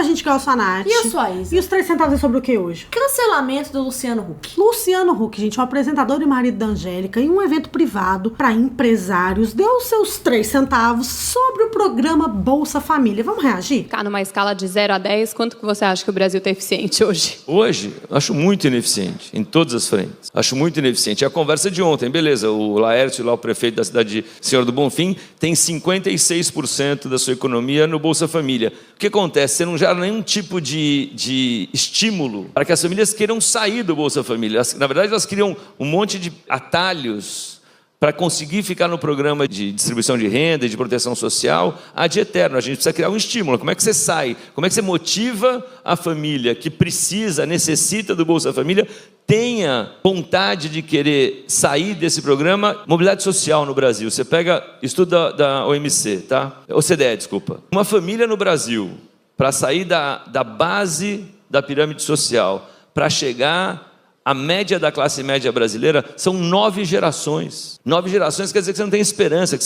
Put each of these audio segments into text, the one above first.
a gente que é o Sanati. E eu sou a Isa. E os 3 centavos é sobre o que hoje? Cancelamento do Luciano Huck. Luciano Huck, gente, um apresentador e marido da Angélica, em um evento privado para empresários, deu os seus 3 centavos sobre o programa Bolsa Família. Vamos reagir? Cá, numa escala de 0 a 10, quanto que você acha que o Brasil está eficiente hoje? Hoje, acho muito ineficiente, em todas as frentes. Acho muito ineficiente. É a conversa de ontem, beleza, o Laércio, lá o prefeito da cidade de Senhor do Bonfim, tem 56% da sua economia no Bolsa Família. O que acontece? Você não gera nenhum tipo de estímulo para que as famílias queiram sair do Bolsa Família. Na verdade, elas criam um monte de atalhos para conseguir ficar no programa de distribuição de renda e de proteção social ad eterno. A gente precisa criar um estímulo. Como é que você sai? Como é que você motiva a família que precisa, necessita do Bolsa Família, tenha vontade de querer sair desse programa? Mobilidade social no Brasil. Você pega estudo da OMC, tá? OCDE, desculpa. Uma família no Brasil, para sair da base da pirâmide social, para chegar a média da classe média brasileira, são 9 gerações. 9 gerações quer dizer que você não tem esperança, que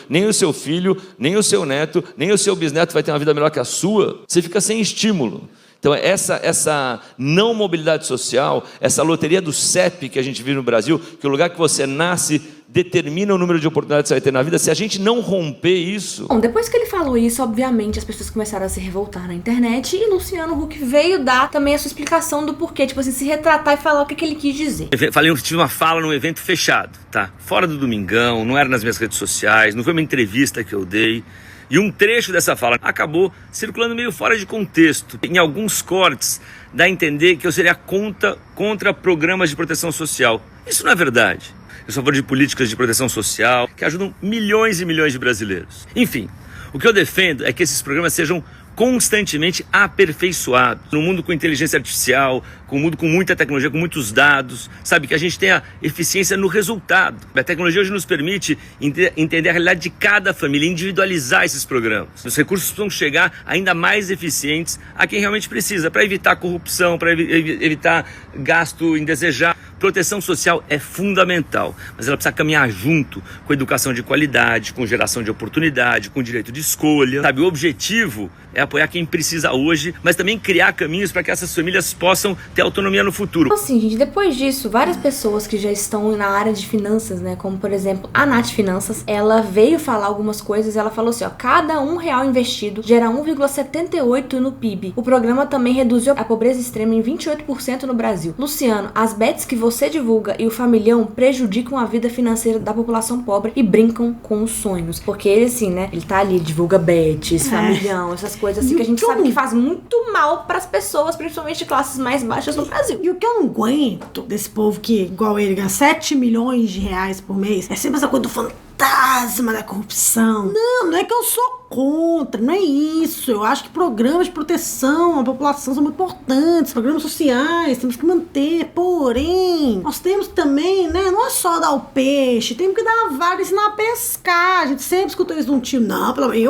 nem o seu filho, nem o seu neto, nem o seu bisneto vai ter uma vida melhor que a sua. Você fica sem estímulo. Então essa não mobilidade social, essa loteria do CEP que a gente vive no Brasil, que o lugar que você nasce determina o número de oportunidades que você vai ter na vida. Se a gente não romper isso... Bom, depois que ele falou isso, obviamente as pessoas começaram a se revoltar na internet e Luciano Huck veio dar também a sua explicação do porquê, tipo assim, se retratar e falar o que ele quis dizer. Eu tive uma fala num evento fechado, tá? Fora do Domingão, não era nas minhas redes sociais, não foi uma entrevista que eu dei. E um trecho dessa fala acabou circulando meio fora de contexto. Em alguns cortes, dá a entender que eu seria contra programas de proteção social. Isso não é verdade. Eu sou a favor de políticas de proteção social que ajudam milhões e milhões de brasileiros. Enfim, o que eu defendo é que esses programas sejam constantemente aperfeiçoados. Num mundo com inteligência artificial, com um mundo com muita tecnologia, com muitos dados, sabe, que a gente tenha eficiência no resultado. A tecnologia hoje nos permite entender a realidade de cada família, individualizar esses programas. Os recursos precisam chegar ainda mais eficientes a quem realmente precisa, para evitar corrupção, para evitar gasto indesejado. Proteção social é fundamental, mas ela precisa caminhar junto com educação de qualidade, com geração de oportunidade, com direito de escolha. Sabe, o objetivo é apoiar quem precisa hoje, mas também criar caminhos para que essas famílias possam ter autonomia no futuro. Então, assim, gente, depois disso, várias pessoas que já estão na área de finanças, né, como por exemplo a Nath Finanças, ela veio falar algumas coisas. Ela falou assim, ó, cada R$1 investido gera 1,78 no PIB. O programa também reduziu a pobreza extrema em 28% no Brasil. Luciano, as bets que você divulga e o familhão prejudicam a vida financeira da população pobre e brincam com os sonhos. Porque ele, assim, né, ele tá ali, divulga bets, familhão, essas coisas assim que a gente sabe que faz muito mal pras pessoas, principalmente de classes mais baixas no Brasil. E o que eu não aguento desse povo que, igual ele, ganha 7 milhões de reais por mês, é sempre essa coisa do fantasma da corrupção. Não é que eu sou contra, não é isso. Eu acho que programas de proteção à população são muito importantes, programas sociais, temos que manter. Porém, nós temos também, né, não é só dar o peixe, temos que dar a vara e ensinar a pescar. A gente sempre escutou isso de um tio. Não, pelo menos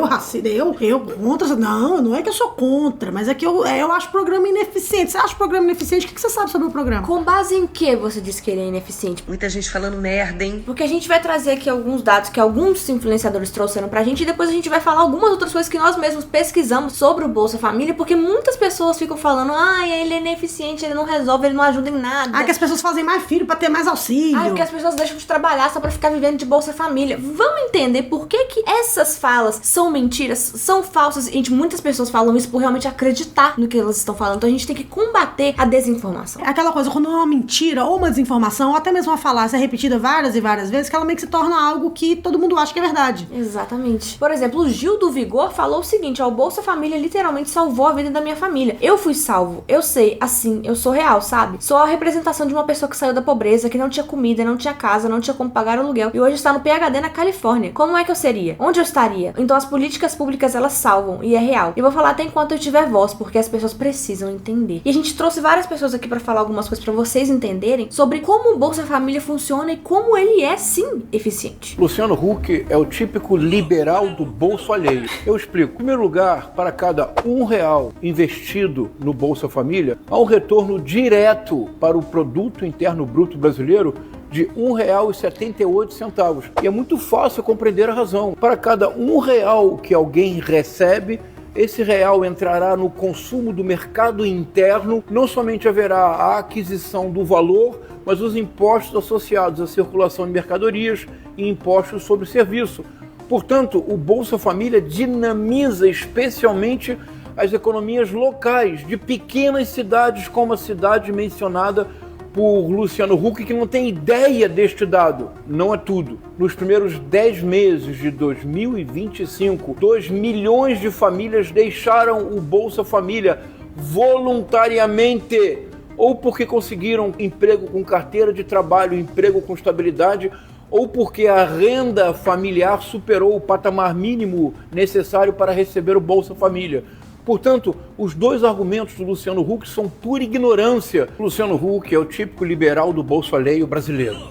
eu contra. Não é que eu sou contra, mas é que eu acho o programa ineficiente. Você acha o programa ineficiente? O que você sabe sobre o programa? Com base em que você disse que ele é ineficiente? Muita gente falando merda, hein? Porque a gente vai trazer aqui alguns dados que alguns influenciadores trouxeram pra gente e depois a gente vai falar algumas outras coisas que nós mesmos pesquisamos sobre o Bolsa Família, porque muitas pessoas ficam falando, ele é ineficiente, ele não resolve, ele não ajuda em nada. Que as pessoas fazem mais filho pra ter mais auxílio. Porque as pessoas deixam de trabalhar só pra ficar vivendo de Bolsa Família. Vamos entender por que essas falas são mentiras, são falsas. Gente, muitas pessoas falam isso por realmente acreditar no que elas estão falando. Então a gente tem que combater a desinformação. É aquela coisa, quando é uma mentira ou uma desinformação, ou até mesmo uma falácia repetida várias e várias vezes, que ela meio que se torna algo que todo mundo acha que é verdade. Exatamente. Por exemplo, o Gil do Vigor falou o seguinte, o Bolsa Família literalmente salvou a vida da minha família. Eu fui salvo, eu sei, assim, eu sou real, sabe? Sou a representação de uma pessoa que saiu da pobreza, que não tinha comida, não tinha casa, não tinha como pagar aluguel e hoje está no PhD na Califórnia. Como é que eu seria? Onde eu estaria? Então as políticas públicas, elas salvam e é real. Eu vou falar até enquanto eu tiver voz, porque as pessoas precisam entender. E a gente trouxe várias pessoas aqui pra falar algumas coisas pra vocês entenderem sobre como o Bolsa Família funciona e como ele é, sim, eficiente. Luciano Huck é o típico liberal do bolso alheio. Eu explico. Em primeiro lugar, para cada R$1 investido no Bolsa Família, há um retorno direto para o Produto Interno Bruto brasileiro de R$1,78. E é muito fácil compreender a razão. Para cada R$1 que alguém recebe, esse real entrará no consumo do mercado interno, não somente haverá a aquisição do valor, mas os impostos associados à circulação de mercadorias e impostos sobre serviço. Portanto, o Bolsa Família dinamiza especialmente as economias locais de pequenas cidades, como a cidade mencionada por Luciano Huck, que não tem ideia deste dado. Não é tudo. Nos primeiros 10 meses de 2025, 2 milhões de famílias deixaram o Bolsa Família voluntariamente, ou porque conseguiram emprego com carteira de trabalho, emprego com estabilidade, ou porque a renda familiar superou o patamar mínimo necessário para receber o Bolsa Família. Portanto, os dois argumentos do Luciano Huck são pura ignorância. O Luciano Huck é o típico liberal do bolso alheio brasileiro.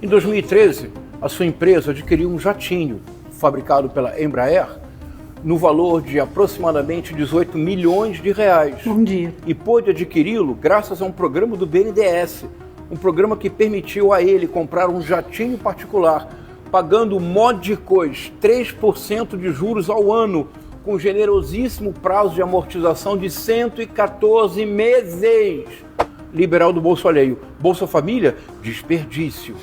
Em 2013, a sua empresa adquiriu um jatinho fabricado pela Embraer no valor de aproximadamente 18 milhões de reais. Bom dia. E pôde adquiri-lo graças a um programa do BNDES, um programa que permitiu a ele comprar um jatinho particular, pagando módicos 3% de juros ao ano, com generosíssimo prazo de amortização de 114 meses. Liberal do bolso alheio. Bolsa Família, desperdício.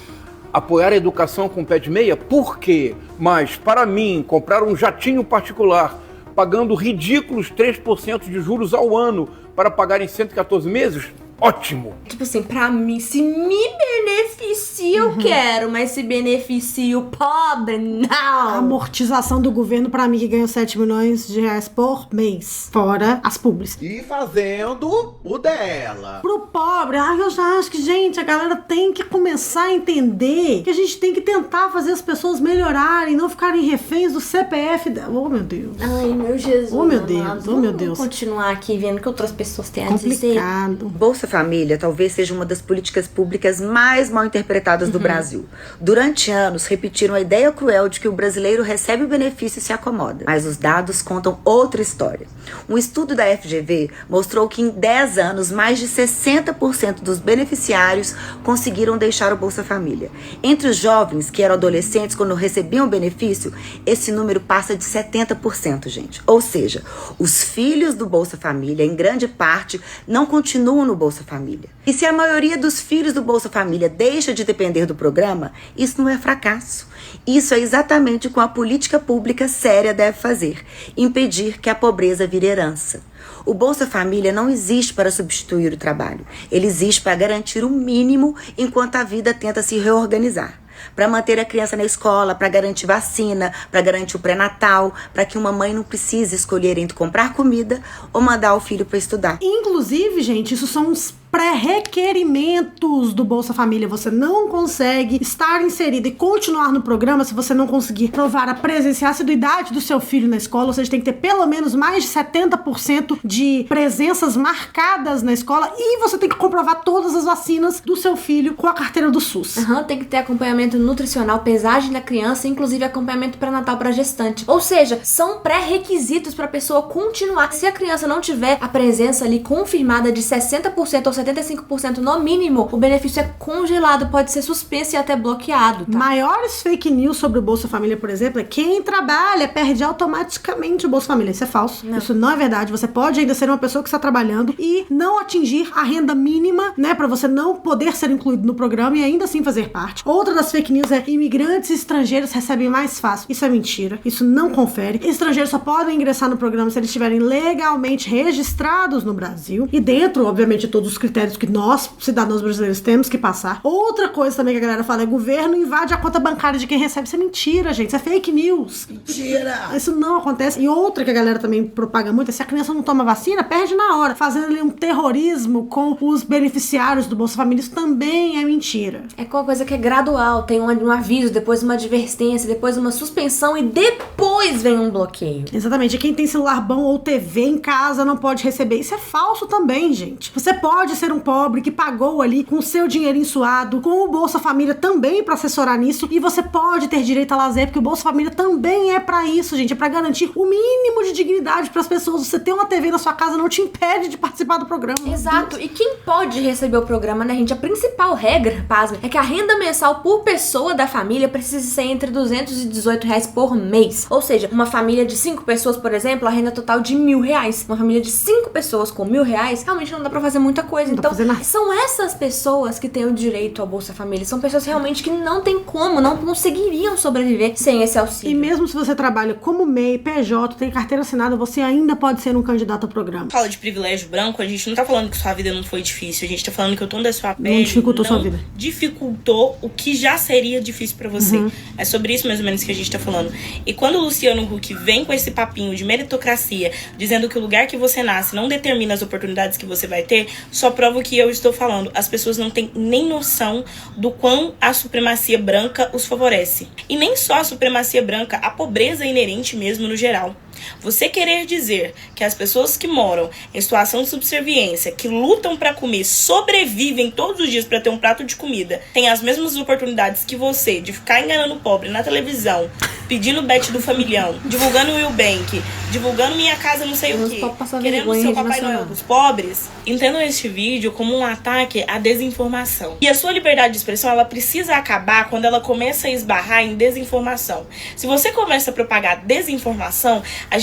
Apoiar a educação com pé de meia? Por quê? Mas, para mim, comprar um jatinho particular, pagando ridículos 3% de juros ao ano para pagar em 114 meses? Ótimo! Tipo assim, pra mim, se me beneficia, eu quero, mas se beneficia o pobre, não! A amortização do governo pra mim que ganha 7 milhões de reais por mês. Fora as públicas. E fazendo o dela. Pro pobre, eu já acho que, gente, a galera tem que começar a entender que a gente tem que tentar fazer as pessoas melhorarem, não ficarem reféns do CPF. Oh, meu Deus. Ai, meu Jesus. Oh, meu Deus. Oh, meu Deus. Vamos continuar aqui vendo o que outras pessoas têm a dizer. Complicado. Bolsa Família talvez seja uma das políticas públicas mais mal interpretadas do Brasil. Durante anos, repetiram a ideia cruel de que o brasileiro recebe o benefício e se acomoda. Mas os dados contam outra história. Um estudo da FGV mostrou que em 10 anos, mais de 60% dos beneficiários conseguiram deixar o Bolsa Família. Entre os jovens, que eram adolescentes quando recebiam o benefício, esse número passa de 70%, gente. Ou seja, os filhos do Bolsa Família, em grande parte, não continuam no Bolsa Família. E se a maioria dos filhos do Bolsa Família deixa de depender do programa, isso não é fracasso. Isso é exatamente o que uma política pública séria deve fazer: impedir que a pobreza vire herança. O Bolsa Família não existe para substituir o trabalho. Ele existe para garantir o mínimo enquanto a vida tenta se reorganizar. Para manter a criança na escola, para garantir vacina, para garantir o pré-natal, para que uma mãe não precise escolher entre comprar comida ou mandar o filho para estudar. Inclusive, gente, isso são os pré-requerimentos do Bolsa Família. Você não consegue estar inserido e continuar no programa se você não conseguir provar a presença e a assiduidade do seu filho na escola. Ou seja, tem que ter pelo menos mais de 70% de presenças marcadas na escola, e você tem que comprovar todas as vacinas do seu filho com a carteira do SUS. Tem que ter acompanhamento nutricional, pesagem da criança, inclusive acompanhamento pré-natal para gestante. Ou seja, são pré-requisitos para a pessoa continuar. Se a criança não tiver a presença ali confirmada de 60% ou 75% no mínimo, o benefício é congelado, pode ser suspenso e até bloqueado, tá? Maiores fake news sobre o Bolsa Família, por exemplo, é quem trabalha perde automaticamente o Bolsa Família. Isso é falso. Não. Isso não é verdade. Você pode ainda ser uma pessoa que está trabalhando e não atingir a renda mínima, né, pra você não poder ser incluído no programa e ainda assim fazer parte. Outra das fake news é imigrantes estrangeiros recebem mais fácil. Isso é mentira. Isso não confere. Estrangeiros só podem ingressar no programa se eles estiverem legalmente registrados no Brasil e dentro, obviamente, de todos os critérios que nós, cidadãos brasileiros, temos que passar. Outra coisa também que a galera fala é: governo invade a conta bancária de quem recebe. Isso é mentira, gente. Isso é fake news. Mentira! Isso não acontece. E outra que a galera também propaga muito é: se a criança não toma vacina, perde na hora. Fazendo ali um terrorismo com os beneficiários do Bolsa Família. Isso também é mentira. É uma coisa que é gradual. Tem um aviso, depois uma advertência, depois uma suspensão e depois vem um bloqueio. Exatamente. E quem tem celular bom ou TV em casa não pode receber. Isso é falso também, gente. Você pode ser um pobre que pagou ali com o seu dinheirinho suado, com o Bolsa Família também pra assessorar nisso, e você pode ter direito a lazer, porque o Bolsa Família também é pra isso, gente. É pra garantir o mínimo de dignidade pras pessoas. Você ter uma TV na sua casa não te impede de participar do programa. Exato. E quem pode receber o programa, né, gente? A principal regra, pasme, é que a renda mensal por pessoa da família precisa ser entre R$218 por mês. Ou seja, uma família de 5 pessoas, por exemplo, a renda total de R$1.000. Uma família de 5 pessoas com R$1.000, realmente não dá pra fazer muita coisa. Então, são essas pessoas que têm o direito ao Bolsa Família. São pessoas realmente que não tem como, não conseguiriam sobreviver sem esse auxílio. E mesmo se você trabalha como MEI, PJ, tem carteira assinada, você ainda pode ser um candidato ao programa. Fala de privilégio branco, a gente não tá falando que sua vida não foi difícil, a gente tá falando que o tom da sua pele não dificultou sua vida. Dificultou o que já seria difícil pra você. É sobre isso mais ou menos que a gente tá falando. E quando o Luciano Huck vem com esse papinho de meritocracia, dizendo que o lugar que você nasce não determina as oportunidades que você vai ter, só prova o que eu estou falando. As pessoas não têm nem noção do quão a supremacia branca os favorece. E nem só a supremacia branca, a pobreza inerente mesmo no geral. Você querer dizer que as pessoas que moram em situação de subserviência, que lutam pra comer, sobrevivem todos os dias pra ter um prato de comida, têm as mesmas oportunidades que você de ficar enganando o pobre na televisão, pedindo bet do familhão, divulgando o Will Bank, divulgando Minha Casa não sei o quê, querendo ser o Papai Noel dos pobres, entendam este vídeo como um ataque à desinformação. E a sua liberdade de expressão, ela precisa acabar quando ela começa a esbarrar em desinformação. Se você começa a propagar desinformação, a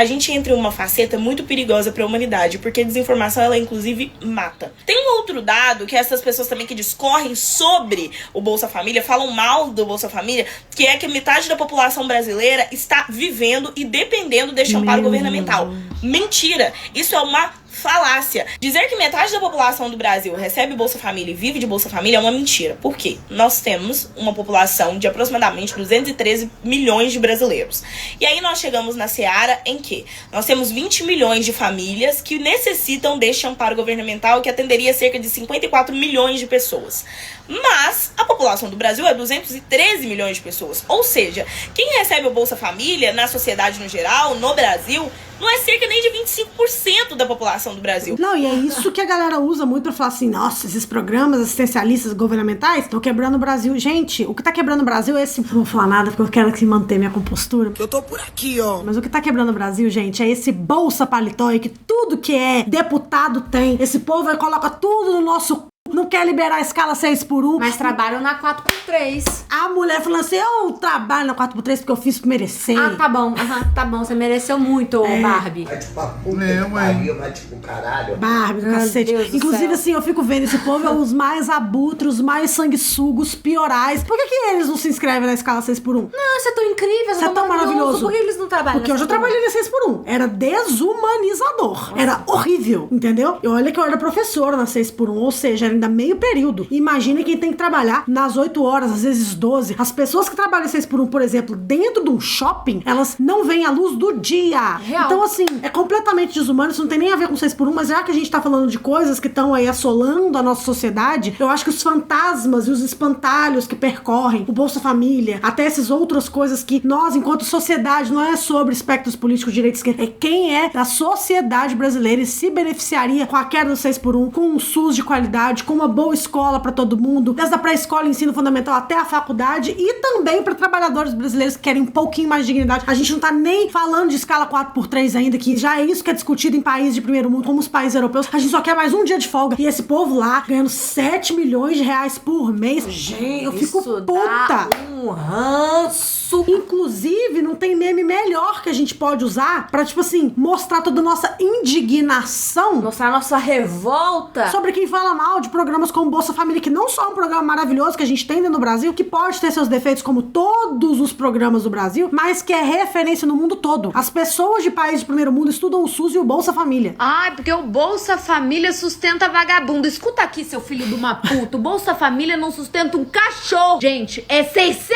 gente entra em uma faceta muito perigosa para a humanidade, porque desinformação, ela inclusive mata. Tem um outro dado que essas pessoas também que discorrem sobre o Bolsa Família, falam mal do Bolsa Família, que é que metade da população brasileira está vivendo e dependendo deste amparo governamental. Mentira! Isso é uma falácia. Dizer que metade da população do Brasil recebe Bolsa Família e vive de Bolsa Família é uma mentira. Por quê? Nós temos uma população de aproximadamente 213 milhões de brasileiros. E aí nós chegamos na seara em que nós temos 20 milhões de famílias que necessitam deste amparo governamental, que atenderia cerca de 54 milhões de pessoas. Mas a população do Brasil é 213 milhões de pessoas. Ou seja, quem recebe o Bolsa Família na sociedade no geral, no Brasil, não é cerca nem de 25% da população do Brasil. Não, e é isso que a galera usa muito pra falar assim, nossa, esses programas assistencialistas governamentais estão quebrando o Brasil. Gente, o que tá quebrando o Brasil é esse... Não vou falar nada porque eu quero que manter minha compostura. Eu tô por aqui, ó. Mas o que tá quebrando o Brasil, gente, é esse Bolsa Paletó e que tudo que é deputado tem. Esse povo aí coloca tudo no nosso... Não quer liberar a escala 6x1. Mas trabalham na 4x3. A mulher falando assim, eu trabalho na 4x3 porque eu fiz por merecer. Ah, tá bom. Tá bom. Você mereceu muito, Barbie. Vai tipo a puta que pariu, vai tipo caralho. Barbie do cacete. Deus do Inclusive, céu. assim, eu fico vendo esse povo é os mais abutres, os mais sanguesugos, piorais. Por que eles não se inscrevem na escala 6x1? Não, você é tão incrível, Você é tão maravilhoso. Por que eles não trabalham? Porque eu já trabalhei na 6x1. Era desumanizador. Era horrível, entendeu? E olha que eu era professora na 6x1, ou seja, era ainda meio período. Imagina quem tem que trabalhar nas 8 horas, às vezes 12. As pessoas que trabalham em 6x1, por exemplo, dentro de um shopping, elas não veem a luz do dia. Real. Então, assim, é completamente desumano. Isso não tem nem a ver com 6x1, mas já que a gente tá falando de coisas que estão aí assolando a nossa sociedade, eu acho que os fantasmas e os espantalhos que percorrem o Bolsa Família, até essas outras coisas que nós, enquanto sociedade, não é sobre espectros políticos, direita e esquerda, é quem é da sociedade brasileira e se beneficiaria com a queda do 6x1, com um SUS de qualidade, com uma boa escola pra todo mundo, desde a pré-escola, ensino fundamental até a faculdade, e também pra trabalhadores brasileiros que querem um pouquinho mais de dignidade. A gente não tá nem falando de escala 4x3 ainda, que já é isso que é discutido em países de primeiro mundo, como os países europeus. A gente só quer mais um dia de folga. E esse povo lá, ganhando 7 milhões de reais por mês. Gente, eu fico puta. Dá um ranço. Inclusive, não tem meme melhor que a gente pode usar pra, tipo assim, mostrar toda a nossa indignação. Mostrar a nossa revolta. Sobre quem fala mal de programas como Bolsa Família, que não só é um programa maravilhoso que a gente tem no Brasil, que pode ter seus defeitos como todos os programas do Brasil, mas que é referência no mundo todo. As pessoas de países de primeiro mundo estudam o SUS e o Bolsa Família. Ai, porque o Bolsa Família sustenta vagabundo. Escuta aqui, seu filho de uma puta. O Bolsa Família não sustenta um cachorro. Gente, é 600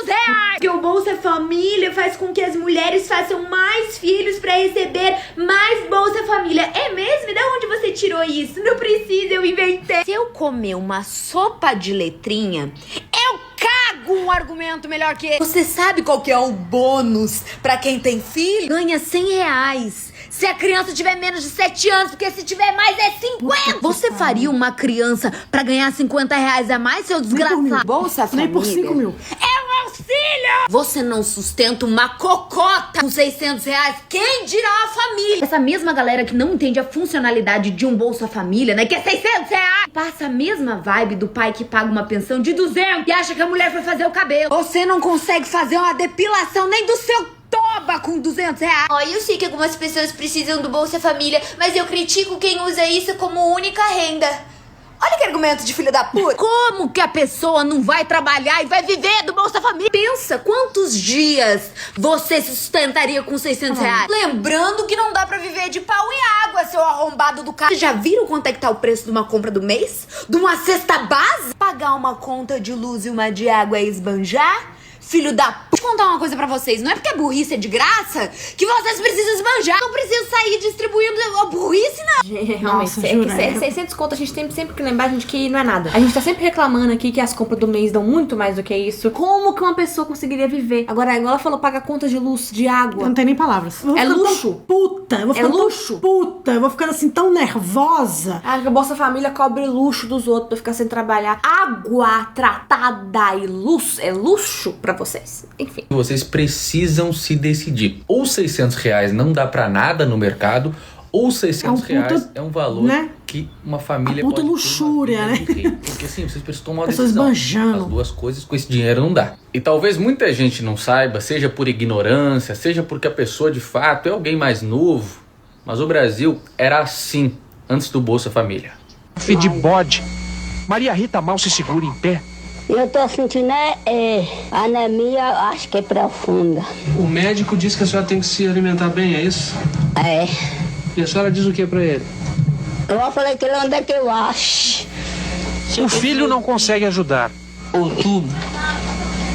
reais. Porque o Bolsa Família faz com que as mulheres façam mais filhos pra receber mais Bolsa Família. É mesmo? De onde você tirou isso? Não precisa, eu inventei. Se eu comer uma sopa de letrinha, eu cago um argumento melhor que esse. Você sabe qual que é o bônus pra quem tem filho? Ganha 100 reais. Se a criança tiver menos de 7 anos, porque se tiver mais é 50. Você faria uma criança pra ganhar 50 reais a mais, seu desgraçado? Bolsa Família. Nem por 5 mil. É um auxílio! Você não sustenta uma cocota com 600 reais. Quem dirá a família? Essa mesma galera que não entende a funcionalidade de um Bolsa Família, né? Que é 600 reais. Passa a mesma vibe do pai que paga uma pensão de 200 e acha que a mulher foi fazer o cabelo. Você não consegue fazer uma depilação nem do seu toba. roupa com 200 reais. Ó, eu sei que algumas pessoas precisam do Bolsa Família, mas eu critico quem usa isso como única renda. Olha que argumento de filho da puta. Como que a pessoa não vai trabalhar e vai viver do Bolsa Família? Pensa, quantos dias você se sustentaria com 600 reais? Lembrando que não dá pra viver de pau e água, seu arrombado do carro. Vocês já viram quanto é que tá o preço de uma compra do mês? De uma cesta base? Pagar uma conta de luz e uma de água é esbanjar? Filho da p... Deixa eu contar uma coisa pra vocês. Não é porque a burrice é de graça que vocês precisam esbanjar. Não preciso sair distribuindo a burrice, não. Realmente, Nossa, é que 600 conto a gente tem sempre que lembrar, gente, que não é nada. A gente tá sempre reclamando aqui que as compras do mês dão muito mais do que isso. Como que uma pessoa conseguiria viver? Agora, igual ela falou, paga conta de luz, de água. Eu não tem nem palavras. É luxo. Puta, eu vou ficando luxo. Puta, eu vou ficando assim tão nervosa. Ah, que a Bolsa Família cobre luxo dos outros pra ficar sem trabalhar. Água tratada e luz é luxo pra vocês. Enfim. Vocês precisam se decidir. Ou 600 reais não dá pra nada no mercado, ou 600 reais é um valor, né, que uma família puta pode luxúria, ter uma vida né? Porque assim, vocês precisam tomar uma pessoas decisão. banjando. As duas coisas com esse dinheiro não dá. E talvez muita gente não saiba, seja por ignorância, seja porque a pessoa de fato é alguém mais novo, mas o Brasil era assim antes do Bolsa Família. De bode. Maria Rita mal se segura em pé. Eu tô sentindo anemia, acho que é profunda. O médico disse que a senhora tem que se alimentar bem, é isso? É. E a senhora diz o que pra ele? Eu falei que ele onde é que eu acho. O filho não consegue ajudar. Outubro.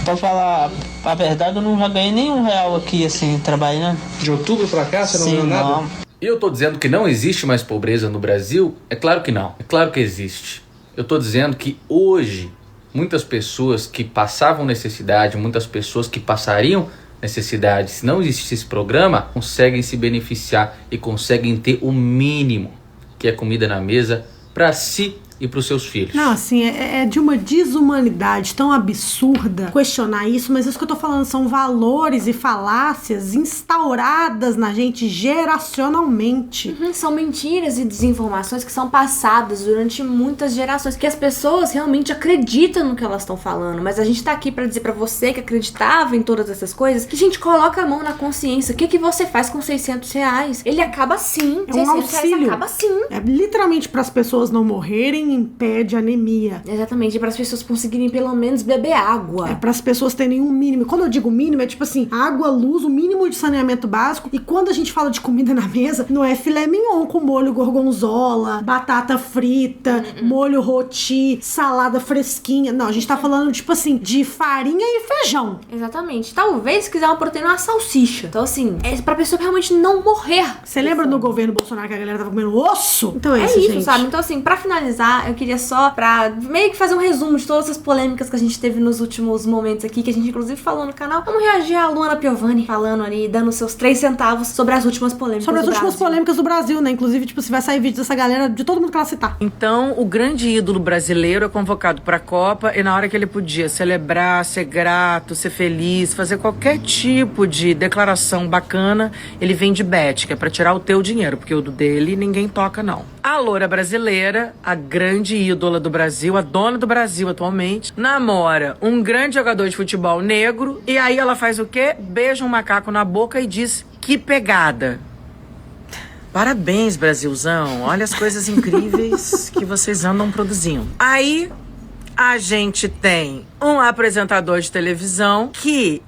Pra falar a verdade, eu não já ganhei nenhum real aqui, assim, trabalhando. De outubro pra cá, você não ganhou nada? E eu tô dizendo que não existe mais pobreza no Brasil? É claro que não. É claro que existe. Eu tô dizendo que hoje muitas pessoas que passavam necessidade, muitas pessoas que passariam necessidade, se não existisse esse programa, conseguem se beneficiar e conseguem ter o mínimo, que é comida na mesa, para si e para os seus filhos. Não, assim, é de uma desumanidade tão absurda questionar isso, mas isso que eu tô falando são valores e falácias instauradas na gente geracionalmente. São mentiras e desinformações que são passadas durante muitas gerações, que as pessoas realmente acreditam no que elas estão falando, mas a gente tá aqui pra dizer pra você que acreditava em todas essas coisas, que a gente coloca a mão na consciência. O que você faz com 600 reais? Ele acaba sim. É um auxílio. Acaba sim. É literalmente pras pessoas não morrerem, impede anemia. Exatamente, para as pessoas conseguirem pelo menos beber água. É para as pessoas terem um mínimo. Quando eu digo mínimo, é tipo assim, água, luz, o mínimo de saneamento básico. E quando a gente fala de comida na mesa, não é filé mignon com molho gorgonzola, batata frita, molho roti, salada fresquinha. Não, a gente tá falando, tipo assim, de farinha e feijão. Exatamente. Talvez, se quiser uma proteína, uma salsicha. Então, assim, é pra pessoa realmente não morrer. Você lembra no governo Bolsonaro que a galera tava comendo osso? Então é isso, gente. Sabe? Então, assim, pra finalizar, eu queria só pra meio que fazer um resumo de todas as polêmicas que a gente teve nos últimos momentos aqui, que a gente inclusive falou no canal. Vamos reagir a Luana Piovani falando ali, dando seus 3 centavos sobre as últimas polêmicas sobre as últimas polêmicas do Brasil, né? Inclusive, tipo, se vai sair vídeo dessa galera, de todo mundo que ela citar. Então, o grande ídolo brasileiro é convocado pra Copa e na hora que ele podia celebrar, ser grato, ser feliz, fazer qualquer tipo de declaração bacana, ele vem de bet, que é pra tirar o teu dinheiro, porque o do dele ninguém toca, não. A loura brasileira, a grande ídola do Brasil, a dona do Brasil atualmente, namora um grande jogador de futebol negro e aí ela faz o quê? Beija um macaco na boca e diz: que pegada. Parabéns, Brasilzão. Olha as coisas incríveis que vocês andam produzindo. Aí a gente tem um apresentador de televisão que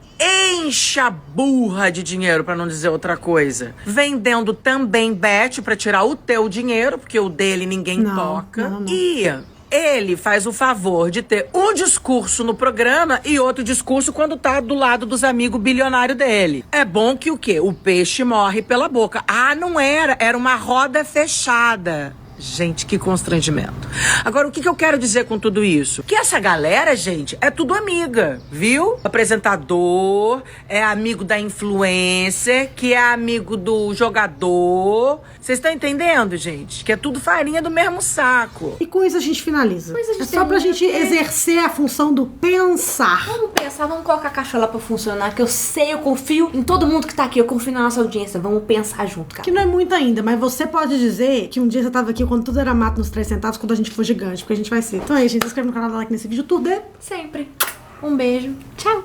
enche a burra de dinheiro, pra não dizer outra coisa, vendendo também bet pra tirar o teu dinheiro, porque o dele ninguém toca. Não. E ele faz o favor de ter um discurso no programa e outro discurso quando tá do lado dos amigos bilionários dele. É bom que o quê? O peixe morre pela boca. Ah, não era uma roda fechada. Gente, que constrangimento. Agora, o que eu quero dizer com tudo isso? Que essa galera, gente, é tudo amiga, viu? O apresentador é amigo da influencer, que é amigo do jogador. Vocês estão entendendo, gente? Que é tudo farinha do mesmo saco. E com isso a gente finaliza. É só pra gente exercer a função do pensar. Vamos pensar, vamos colocar a caixa lá pra funcionar, que eu sei, eu confio em todo mundo que tá aqui, eu confio na nossa audiência. Vamos pensar junto, cara. Que não é muito ainda, mas você pode dizer que um dia você tava aqui quando tudo era mato nos 3 centavos, quando a gente for gigante, porque a gente vai ser. Então é isso, gente. Se inscreve no canal, dá like nesse vídeo, tudo é sempre. Um beijo. Tchau.